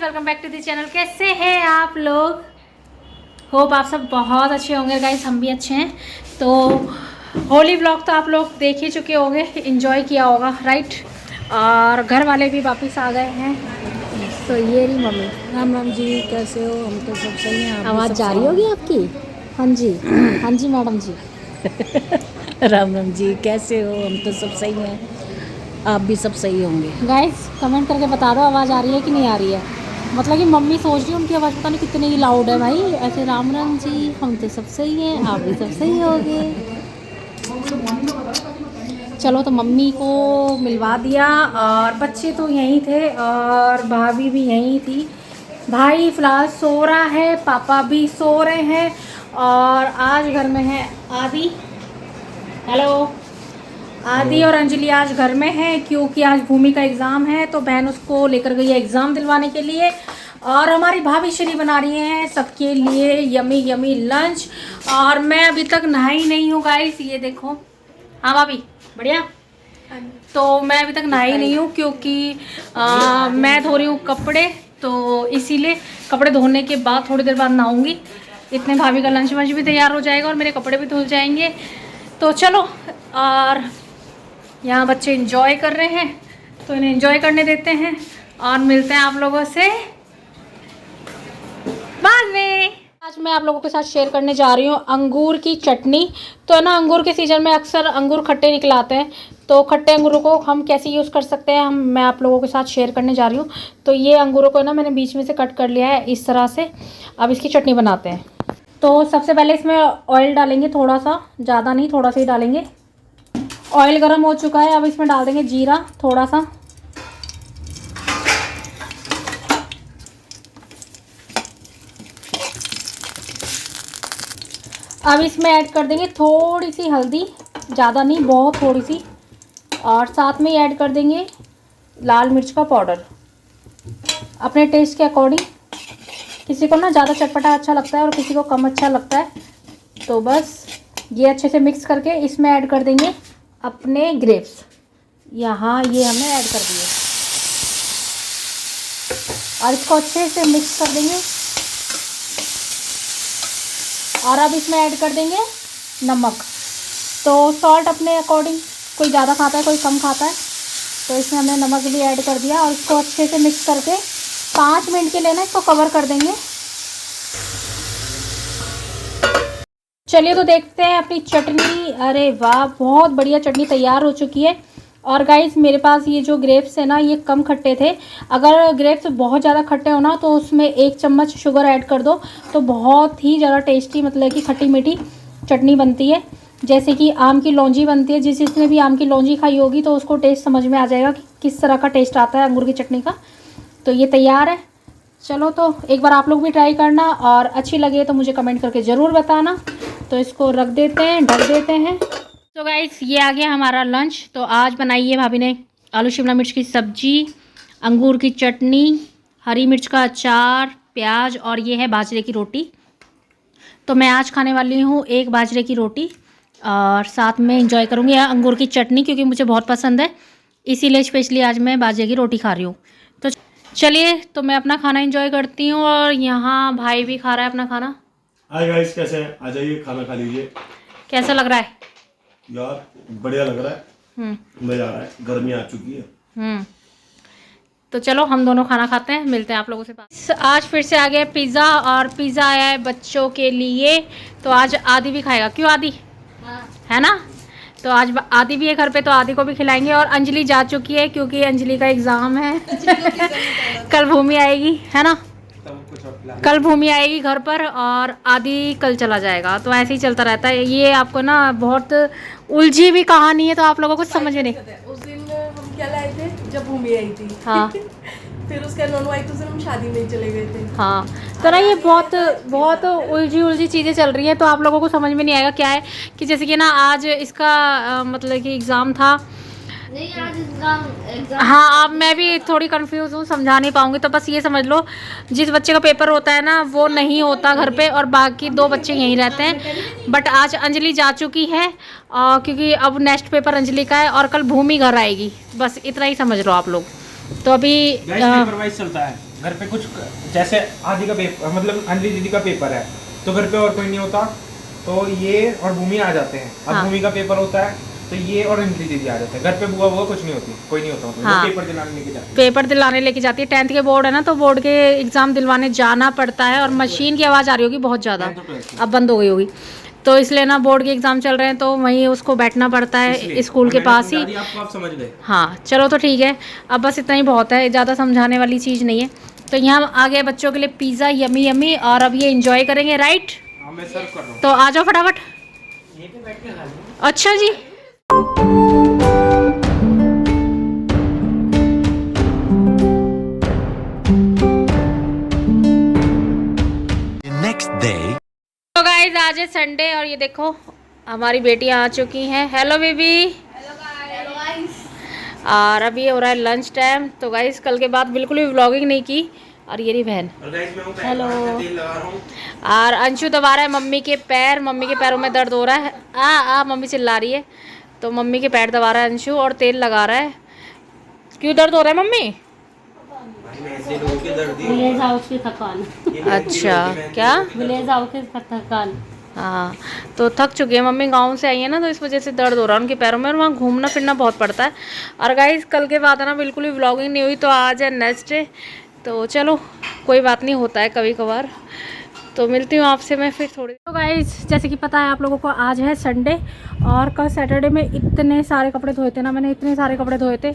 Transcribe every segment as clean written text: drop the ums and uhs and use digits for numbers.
Guys, welcome back to the channel. कैसे हैं आप लोग? होप आप सब बहुत अच्छे होंगे गाइस, हम भी अच्छे हैं। तो होली ब्लॉग तो आप लोग देख ही चुके होंगे, एंजॉय किया होगा, राइट। और घर वाले भी वापस आ गए हैं। तो ये रही मम्मी। राम राम जी, कैसे हो? हम तो सब सही हैं। आप भी आवाज़ सब जा सही रही होगी हैं? आपकी? हाँ जी, हाँ जी मैडम जी। राम राम जी, कैसे हो? हम तो सब सही हैं। आप भी सब सही होंगे। गाइस कमेंट करके बता दो आवाज़ आ रही है कि नहीं आ रही है। मतलब कि मम्मी सोच रही है उनकी आवाज़ पता नहीं कितनी लाउड है भाई। ऐसे राम राम जी, हम तो सब सही हैं, आप भी सब सही होगे। चलो तो मम्मी को मिलवा दिया और बच्चे तो यहीं थे और भाभी भी यहीं थी। भाई फ़िलहाल सो रहा है, पापा भी सो रहे हैं। और आज घर में है आदि। हेलो। आदि और अंजलि आज घर में है क्योंकि आज भूमि का एग्ज़ाम है, तो बहन उसको लेकर गई है एग्ज़ाम दिलवाने के लिए। और हमारी भाभी श्री बना रही हैं सबके लिए यमी यमी लंच। और मैं अभी तक नहाई नहीं हूँ गाइस, ये देखो। हाँ भाभी, बढ़िया। तो मैं अभी तक नहाई नहीं हूँ क्योंकि मैं धो रही हूँ कपड़े, तो इसीलिए कपड़े धोने के बाद थोड़ी देर बाद नहाऊंगी। इतने भाभी का लंच वंच भी तैयार हो जाएगा और मेरे कपड़े भी धुल जाएंगे। तो चलो, और यहाँ बच्चे एंजॉय कर रहे हैं तो इन्हें एंजॉय करने देते हैं और मिलते हैं आप लोगों से बाद में। आज मैं आप लोगों के साथ शेयर करने जा रही हूँ अंगूर की चटनी। तो है ना, अंगूर के सीज़न में अक्सर अंगूर खट्टे निकलाते हैं, तो खट्टे अंगूरों को हम कैसे यूज़ कर सकते हैं मैं आप लोगों के साथ शेयर करने जा रही हूँ। तो ये अंगूरों को ना मैंने बीच में से कट कर लिया है इस तरह से। अब इसकी चटनी बनाते हैं। तो सबसे पहले इसमें ऑयल डालेंगे, थोड़ा सा, ज़्यादा नहीं, थोड़ा सा ही डालेंगे। ऑयल गर्म हो चुका है, अब इसमें डाल देंगे जीरा थोड़ा सा। अब इसमें ऐड कर देंगे थोड़ी सी हल्दी, ज़्यादा नहीं, बहुत थोड़ी सी। और साथ में ही ऐड कर देंगे लाल मिर्च का पाउडर अपने टेस्ट के अकॉर्डिंग। किसी को ना ज़्यादा चटपटा अच्छा लगता है और किसी को कम अच्छा लगता है। तो बस ये अच्छे से मिक्स करके इसमें ऐड कर देंगे अपने ग्रेप्स। यहाँ ये हमने ऐड कर दिए और इसको अच्छे से मिक्स कर देंगे। और अब इसमें ऐड कर देंगे नमक। तो सॉल्ट अपने अकॉर्डिंग, कोई ज़्यादा खाता है कोई कम खाता है, तो इसमें हमने नमक भी ऐड कर दिया। और इसको अच्छे से मिक्स करके 5 मिनट के लिए ना इसको कवर कर देंगे। चलिए तो देखते हैं अपनी चटनी। अरे वाह, बहुत बढ़िया चटनी तैयार हो चुकी है। और गाइस मेरे पास ये जो ग्रेप्स है ना, ये कम खट्टे थे। अगर ग्रेप्स बहुत ज़्यादा खट्टे हो ना तो उसमें 1 चम्मच शुगर ऐड कर दो, तो बहुत ही ज़्यादा टेस्टी, मतलब कि खट्टी मीठी चटनी बनती है। जैसे कि आम की लौंजी बनती है, जिसने भी आम की लौंजी खाई होगी तो उसको टेस्ट समझ में आ जाएगा कि किस तरह का टेस्ट आता है अंगूर की चटनी का। तो ये तैयार है। चलो तो एक बार आप लोग भी ट्राई करना और अच्छी लगे तो मुझे कमेंट करके ज़रूर बताना। तो इसको रख देते हैं, ढक देते हैं। तो गाइस ये आ गया हमारा लंच। तो आज बनाई है भाभी ने आलू शिमला मिर्च की सब्जी, अंगूर की चटनी, हरी मिर्च का अचार, प्याज, और ये है बाजरे की रोटी। तो मैं आज खाने वाली हूँ एक बाजरे की रोटी और साथ में एंजॉय करूँगी अंगूर की चटनी, क्योंकि मुझे बहुत पसंद है, इसीलिए स्पेशली आज मैं बाजरे की रोटी खा रही हूँ। तो चलिए तो मैं अपना खाना एंजॉय करती हूँ और यहाँ भाई भी खा रहा है अपना खाना। हाय गाइस, कैसे हैं? आ जाइए, खाना खा लीजिए। कैसा लग रहा है? यार बढ़िया लग रहा है, मजा आ रहा है। गर्मी आ चुकी है। तो चलो हम दोनों खाना खाते हैं, मिलते हैं आप लोगों से पास। आज फिर से आ गया पिज़्ज़ा, और पिज़्ज़ा आया है बच्चों के लिए। तो आज आदि भी खाएगा, क्यों आदि? हाँ। है ना? तो आज आदि भी है घर पे, तो आदि को भी खिलाएंगे। और अंजलि जा चुकी है क्योंकि अंजलि का एग्ज़ाम है। कल भूमि आएगी, है ना? कल भूमि आएगी घर पर और आदि कल चला जाएगा। तो ऐसे ही चलता रहता है ये। आपको ना बहुत उलझी हुई कहानी है, तो आप लोगों को समझ में नहीं। उस दिन हम क्या लाए थे जब भूमि आई थी। हाँ। फिर उसका नोनू आई तो उस दिन हम शादी में ही चले गए थे। हाँ, तो ना ये बहुत उलझी चीज़ें चल रही हैं, तो आप लोगों को समझ में नहीं आएगा क्या है। कि जैसे कि ना आज इसका मतलब कि एग्ज़ाम था। नहीं, आज एग्जाम। हाँ, अब मैं भी थोड़ी कंफ्यूज हूँ, समझा नहीं पाऊँगी। तो बस ये समझ लो, जिस बच्चे का पेपर होता है ना वो नहीं होता घर पे, और बाकी 2 बच्चे यहीं रहते हैं। बट आज अंजलि जा चुकी है क्योंकि अब नेक्स्ट पेपर अंजलि का है और कल भूमि घर आएगी। बस इतना ही समझ लो आप लोग। तो अभी पेपर वाइज चलता है। घर पे कुछ जैसे आदि का पेपर मतलब अंजलि दीदी का पेपर है तो घर पे और कोई नहीं होता तो ये और भूमि आ जाते हैं। अब हाँ। भूमि का पेपर होता है तो ये और अंजलि दीदी आ जाते हैं। घर पे बुआ कुछ नहीं होती, कोई नहीं होता मतलब हाँ। पेपर दिलाने लेके जाते हैं। पेपर दिलाने लेके जाती है। 10th के बोर्ड है ना, तो बोर्ड के एग्ज़ाम दिलवाने जाना पड़ता है। और मशीन की आवाज़ आ रही होगी बहुत ज़्यादा, अब बंद हो गई होगी। तो इसलिए ना बोर्ड के एग्ज़ाम चल रहे हैं तो वहीं उसको बैठना पड़ता है स्कूल के पास ही। आप समझ गए। हाँ चलो तो ठीक है, अब बस इतना ही बहुत है, ज़्यादा समझाने वाली चीज़ नहीं है। तो यहाँ आ गए बच्चों के लिए पिज़्ज़ा यमी यमी, और अब ये इंजॉय करेंगे, राइट? हाँ मैं सर्व कर रहा हूँ। तो आ जाओ फटाफट। अच्छा जी। Next day. तो गाइस आज है संडे और ये देखो हमारी बेटियां आ चुकी हैं। Hello baby. Hello guys. और अभी हो रहा है लंच टाइम। तो गाइस कल के बाद बिल्कुल भी व्लॉगिंग नहीं की। और ये रही बहन। और गाइस मैं हेलो। तेल लगा रहा हूँ। और अंशु दबा रहा है मम्मी के पैर, मम्मी के पैरों में दर्द हो रहा है। आ मम्मी चिल्ला रही है तो मम्मी के पैर दबा रहा है अंशु और तेल लगा रहा है। क्यों दर्द हो रहा है मम्मी? विलेज हाउस की थकान। अच्छा क्या? विलेज हाउस की थकान। हाँ तो थक चुकी है मम्मी, गांव से आई है ना, तो इस वजह से दर्द हो रहा है उनके पैरों में और वहाँ घूमना फिरना बहुत पड़ता है। और गाइस कल के बाद है ना बिल्कुल भी व्लॉगिंग नहीं हुई, तो आज है नेक्स्ट डे। तो चलो कोई बात नहीं, होता है कभी कभार। तो मिलती हूँ आपसे मैं फिर थोड़ी। तो गाइस जैसे कि पता है आप लोगों को आज है संडे, और कल सैटरडे में इतने सारे कपड़े धोए थे ना मैंने, इतने सारे कपड़े धोए थे।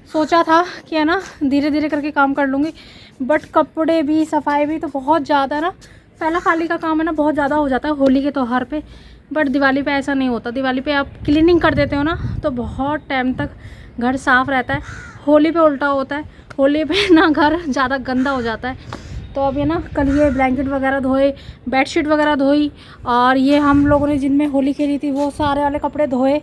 सोचा था कि है ना धीरे धीरे करके काम कर लूँगी, बट कपड़े भी सफाई भी तो बहुत ज़्यादा है ना, पहला खाली का काम है ना बहुत ज़्यादा हो जाता है होली के त्यौहार पे। बट दिवाली पे ऐसा नहीं होता, दिवाली पे आप क्लीनिंग कर देते हो ना तो बहुत टाइम तक घर साफ़ रहता है। होली पे उल्टा होता है, होली पे ना घर ज़्यादा गंदा हो जाता है। तो अब ये ना कल ये ब्लैंकेट वगैरह धोए, बेडशीट वगैरह धोई, और ये हम लोगों ने जिनमें होली खेली थी वो सारे वाले कपड़े धोए।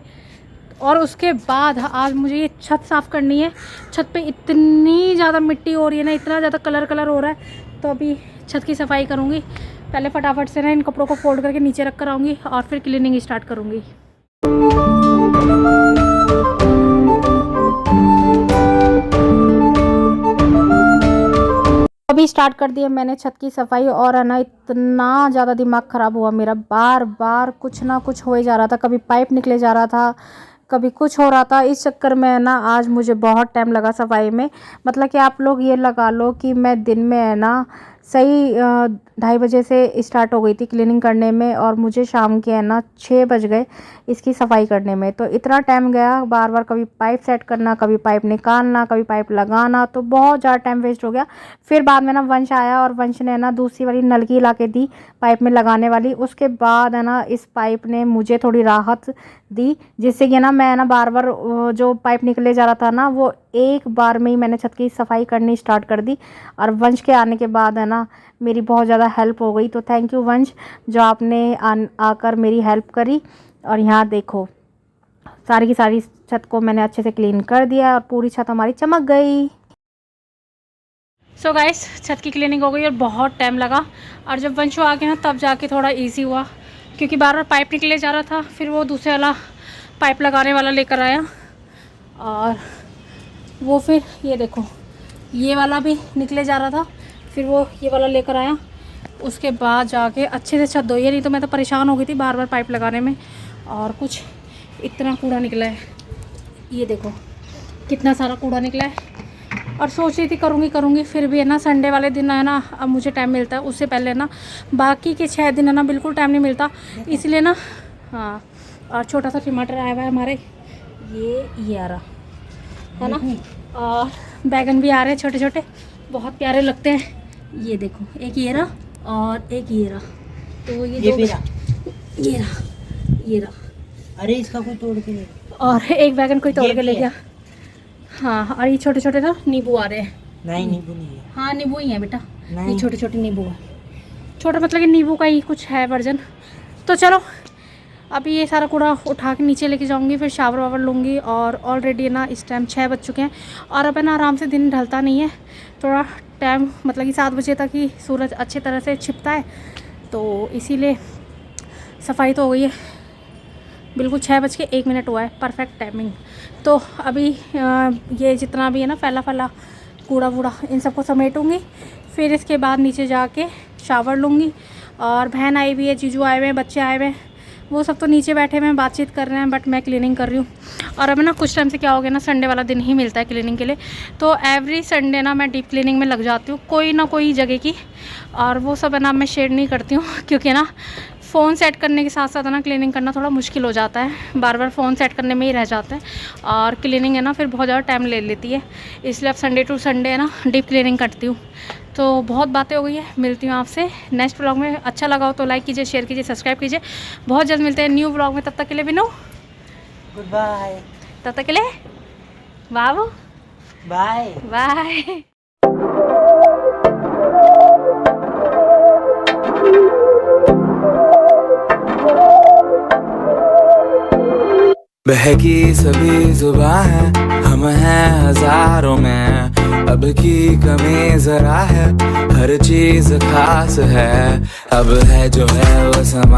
और उसके बाद आज मुझे ये छत साफ़ करनी है। छत पे इतनी ज़्यादा मिट्टी हो रही है ना, इतना ज़्यादा कलर हो रहा है। तो अभी छत की सफाई करूँगी। पहले फटाफट से ना इन कपड़ों को फोल्ड करके नीचे रख कर आऊँगी और फिर क्लीनिंग स्टार्ट करूँगी। अभी स्टार्ट कर दिया मैंने छत की सफाई, और है ना इतना ज़्यादा दिमाग ख़राब हुआ मेरा, बार बार कुछ ना कुछ हो ही जा रहा था। कभी पाइप निकले जा रहा था, कभी कुछ हो रहा था। इस चक्कर में ना आज मुझे बहुत टाइम लगा सफाई में। मतलब कि आप लोग ये लगा लो कि मैं दिन में है ना सही 2:30 बजे से स्टार्ट हो गई थी क्लीनिंग करने में, और मुझे शाम के है ना 6 बज गए इसकी सफाई करने में। तो इतना टाइम गया, बार बार कभी पाइप सेट करना, कभी पाइप निकालना, कभी पाइप लगाना, तो बहुत ज़्यादा टाइम वेस्ट हो गया। फिर बाद में ना वंश आया और वंश ने ना दूसरी वाली नलकी ला के दी पाइप में लगाने वाली। उसके बाद है ना इस पाइप ने मुझे थोड़ी राहत दी, जिससे कि ना मैं ना बार बार जो पाइप निकले जा रहा था ना वो एक बार में ही मैंने छत की सफाई करनी स्टार्ट कर दी। और वंश के आने के बाद है ना मेरी बहुत ज़्यादा हेल्प हो गई। तो थैंक यू वंश, जो आपने आकर मेरी हेल्प करी। और यहाँ देखो सारी की सारी छत को मैंने अच्छे से क्लीन कर दिया और पूरी छत हमारी चमक गई। सो गाइस छत की क्लीनिंग हो गई और बहुत टाइम लगा। और जब वंशु आ गया ना तब जाके थोड़ा इजी हुआ, क्योंकि बार बार पाइप निकले जा रहा था। फिर वो दूसरे वाला पाइप लगाने वाला लेकर आया, और वो फिर ये देखो ये वाला भी निकले जा रहा था, फिर वो ये वाला लेकर आया। उसके बाद जाके अच्छे से छत धोई है, नहीं तो मैं तो परेशान हो गई थी बार बार पाइप लगाने में। और कुछ इतना कूड़ा निकला है, ये देखो कितना सारा कूड़ा निकला है। और सोच रही थी करूँगी, फिर भी है ना संडे वाले दिन है ना अब मुझे टाइम मिलता है, उससे पहले ना बाकी के 6 दिन है ना बिल्कुल टाइम नहीं मिलता, इसलिए ना। हाँ और छोटा सा टमाटर आया हुआ है हमारे, ये आ रहा है ना, और बैगन भी आ रहे हैं छोटे छोटे, बहुत प्यारे लगते हैं। ये देखो एक ये रहा और एक ये रहा, तो ये रहा। अरे इसका कोई तोड़ के ले, और एक बैगन कोई तोड़ के ले गया। हाँ और ये छोटे छोटे ना नींबू आ रहे हैं। नहीं नींबू नहीं है। हाँ नींबू ही है बेटा, ये छोटे छोटे नींबू है। छोटा मतलब कि नींबू का ही कुछ है वर्जन। तो चलो अभी ये सारा कूड़ा उठा के नीचे लेके जाऊंगी, फिर शावर वावर लूँगी। और ऑलरेडी ना इस टाइम 6 बज चुके हैं, और अब है ना आराम से दिन ढलता नहीं है, थोड़ा टाइम मतलब कि 7 बजे तक ही सूरज अच्छी तरह से छिपता है। तो इसीलिए सफाई तो हो गई है, बिल्कुल 6:01 हुआ है, परफेक्ट टाइमिंग। तो अभी ये जितना भी है ना फैला कूड़ा वूड़ा इन सबको समेटूँगी। फिर इसके बाद नीचे जाके शावर लूँगी। और बहन आई हुई है, जीजू आए हुए हैं, बच्चे आए हुए हैं, वो सब तो नीचे बैठे हुए हैं, बातचीत कर रहे हैं, बट मैं क्लीनिंग कर रही हूँ। और अब ना कुछ टाइम से क्या हो गया ना, संडे वाला दिन ही मिलता है क्लीनिंग के लिए, तो एवरी संडे ना मैं डीप क्लीनिंग में लग जाती हूँ कोई ना कोई जगह की। और वो सब है ना मैं शेयर नहीं करती हूँ, क्योंकि ना फ़ोन सेट करने के साथ साथ ना क्लीनिंग करना थोड़ा मुश्किल हो जाता है, बार बार फ़ोन सेट करने में ही रह जाता है, और क्लीनिंग है ना फिर बहुत ज़्यादा टाइम ले लेती है। इसलिए अब संडे टू संडे है ना डीप क्लीनिंग करती हूँ। तो बहुत बातें हो गई है, मिलती हूँ आपसे नेक्स्ट व्लॉग में। अच्छा लगा हो तो लाइक कीजिए, शेयर कीजिए, सब्सक्राइब कीजिए। बहुत जल्द मिलते हैं न्यू व्लॉग में, तब तक के लिए विनो गुड बाय। तब तक के लिए बाबू बाय बाय। बहकी सभी जुबां है, हम हैं हजारों में, अब की कमी जरा है, हर चीज खास है, अब है जो है वो समा